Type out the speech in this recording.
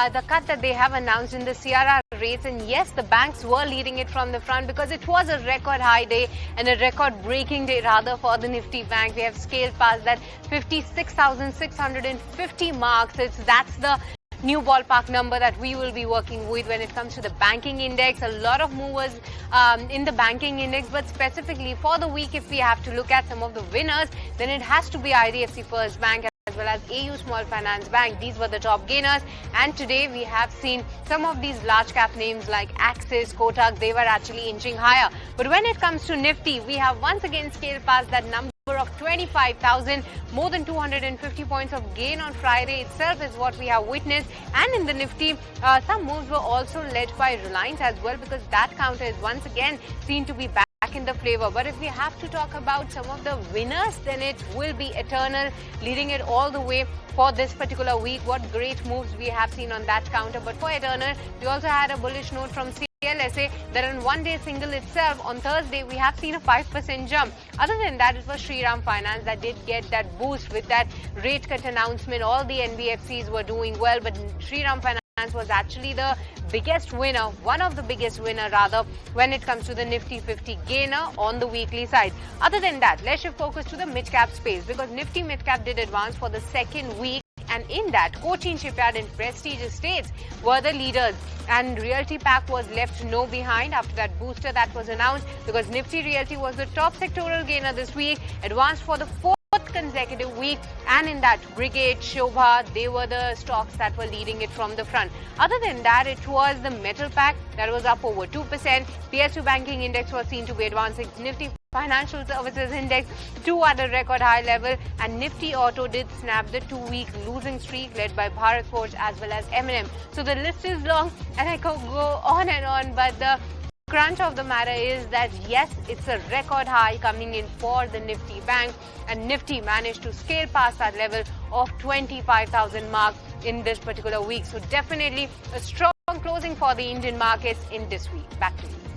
the cut that they have announced in the CRR rates, and yes, the banks were leading it from the front because it was a record high day and a record breaking day rather for the Nifty bank. We have scaled past that 56,650 mark. So that's the new ballpark number that we will be working with when it comes to the banking index. A lot of movers in the banking index, but specifically for the week, if we have to look at some of the winners, then it has to be IDFC First Bank as well as AU Small Finance Bank. These were the top gainers, and today we have seen some of these large cap names like Axis, Kotak, they were actually inching higher. But when it comes to Nifty, we have once again scaled past that number of 25,000. More than 250 points of gain on Friday itself is what we have witnessed. And in the Nifty, some moves were also led by Reliance as well, because that counter is once again seen to be back in the flavor. But if we have to talk about some of the winners, then it will be Eternal leading it all the way for this particular week. What great moves we have seen on that counter. But for Eternal, we also had a bullish note from CLSA that on one day single itself on Thursday we have seen a 5% jump. Other than that, it was Shriram Finance that did get that boost with that rate cut announcement. All the NBFCs were doing well, but Shriram Finance was actually the biggest winner, one of the biggest winner rather, when it comes to the Nifty 50 gainer on the weekly side. Other than that, let's shift focus to the mid-cap space, because Nifty mid-cap did advance for the second week. And in that, Cochin Shipyard and Prestige Estates were the leaders. And Realty Pack was left no behind after that booster that was announced, because Nifty Realty was the top sectoral gainer this week, advanced for the fourth consecutive week. And in that, Brigade, Shobha, they were the stocks that were leading it from the front. Other than that, it was the Metal Pack that was up over 2%. PSU Banking Index was seen to be advancing. Nifty Financial Services Index too at a record high level, and Nifty Auto did snap the 2-week losing streak led by Bharat Forge as well as M&M. So the list is long and I could go on and on, but the crunch of the matter is that yes, it's a record high coming in for the Nifty bank, and Nifty managed to scale past that level of 25,000 mark in this particular week. So definitely a strong closing for the Indian markets in this week. Back to you.